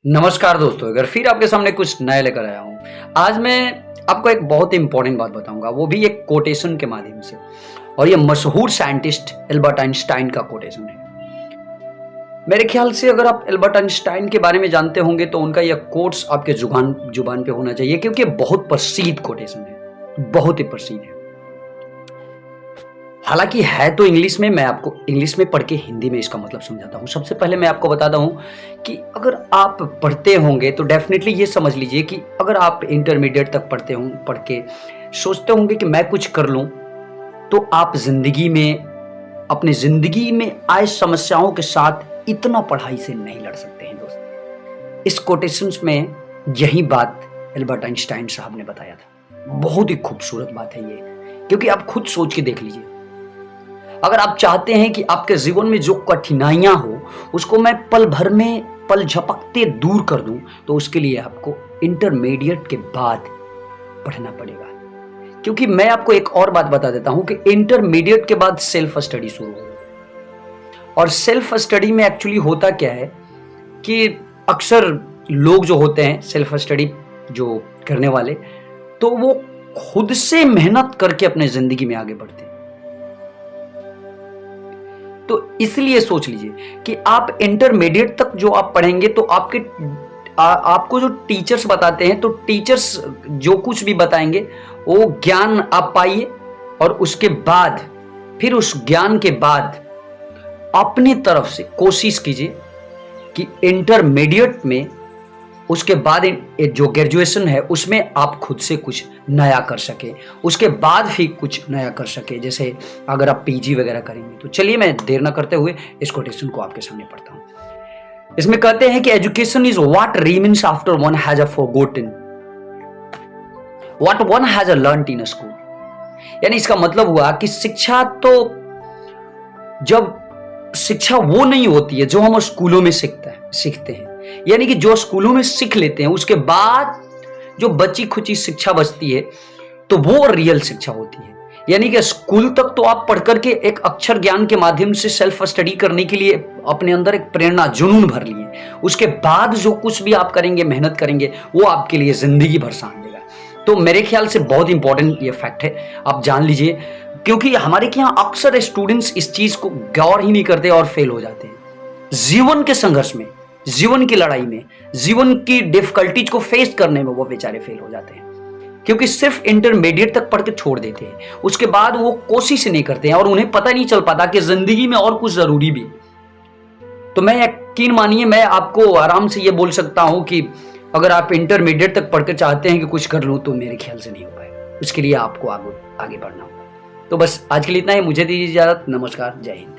नमस्कार दोस्तों, अगर फिर आपके सामने कुछ नया लेकर आया हूँ। आज मैं आपको एक बहुत ही इम्पोर्टेंट बात बताऊँगा, वो भी एक कोटेशन के माध्यम से। और ये मशहूर साइंटिस्ट एल्बर्ट आइंस्टाइन का कोटेशन है। मेरे ख्याल से अगर आप एल्बर्ट आइंस्टाइन के बारे में जानते होंगे तो उनका यह कोट्स आपके जुबान पे होना चाहिए, क्योंकि ये बहुत प्रसिद्ध कोटेशन है, बहुत ही प्रसिद्ध है। हालाँकि है तो इंग्लिश में, मैं आपको इंग्लिश में पढ़ के हिंदी में इसका मतलब समझाता हूँ। सबसे पहले मैं आपको बताता हूँ कि अगर आप पढ़ते होंगे तो डेफ़िनेटली ये समझ लीजिए कि अगर आप इंटरमीडिएट तक पढ़ के सोचते होंगे कि मैं कुछ कर लूँ, तो आप ज़िंदगी में, अपनी ज़िंदगी में आए समस्याओं के साथ इतना पढ़ाई से नहीं लड़ सकते हैं दोस्त। इस कोटेशंस में यही बात एल्बर्ट आइंस्टाइन साहब ने बताया था। बहुत ही खूबसूरत बात है ये, क्योंकि आप खुद सोच के देख लीजिए। अगर आप चाहते हैं कि आपके जीवन में जो कठिनाइयां हो उसको मैं पल भर में, पल झपकते दूर कर दूं, तो उसके लिए आपको इंटरमीडिएट के बाद पढ़ना पड़ेगा। क्योंकि मैं आपको एक और बात बता देता हूं कि इंटरमीडिएट के बाद सेल्फ स्टडी शुरू हो जाती है। और सेल्फ स्टडी में एक्चुअली होता क्या है कि अक्सर लोग जो होते हैं सेल्फ स्टडी जो करने वाले, तो वो खुद से मेहनत करके अपने जिंदगी में आगे बढ़ते हैं। तो इसलिए सोच लीजिए कि आप इंटरमीडिएट तक जो आप पढ़ेंगे तो आपको जो टीचर्स बताते हैं, तो टीचर्स जो कुछ भी बताएंगे वो ज्ञान आप पाइए, और उसके बाद फिर उस ज्ञान के बाद अपनी तरफ से कोशिश कीजिए कि इंटरमीडिएट में, उसके बाद जो ग्रेजुएशन है उसमें आप खुद से कुछ नया कर सके, उसके बाद भी कुछ नया कर सके। जैसे अगर आप पीजी वगैरह करेंगे तो चलिए मैं देर ना करते हुए इस कोटेशन को आपके सामने पढ़ता हूं। इसमें कहते हैं कि education is what remains after one has a forgotten what one has a learned in school. यानी इसका मतलब हुआ कि शिक्षा वो नहीं होती है जो हम स्कूलों में सीखते हैं। यानी कि जो स्कूलों में सीख लेते हैं उसके बाद जो बची खुची शिक्षा बचती है, तो वो रियल शिक्षा होती है। यानी कि स्कूल तक तो आप पढ़ करके एक अक्षर ज्ञान के माध्यम से सेल्फ स्टडी करने के लिए अपने अंदर एक प्रेरणा, जुनून भर लिए। उसके बाद जो कुछ भी आप करेंगे, मेहनत करेंगे, वो आपके लिए जिंदगी भर साथ देगा। तो मेरे ख्याल से बहुत इंपॉर्टेंट ये फैक्ट है, आप जान लीजिए। क्योंकि हमारे यहाँ अक्सर स्टूडेंट्स इस चीज को गौर ही नहीं करते और फेल हो जाते हैं। जीवन के संघर्ष में, जीवन की लड़ाई में, जीवन की डिफिकल्टीज को फेस करने में वो बेचारे फेल हो जाते हैं, क्योंकि सिर्फ इंटरमीडिएट तक पढ़ के छोड़ देते हैं। उसके बाद वो कोशिश नहीं करते हैं और उन्हें पता नहीं चल पाता कि जिंदगी में और कुछ जरूरी भी। तो मैं यकीन मानिए, मैं आपको आराम से ये बोल सकता हूं कि अगर आप इंटरमीडिएट तक पढ़कर चाहते हैं कि कुछ कर लूं, तो मेरे ख्याल से नहीं हो पाएगा। उसके लिए आपको आगे बढ़ना होगा। तो बस आज के लिए इतना ही। मुझे दीजिए इजाजत। नमस्कार, जय हिंद।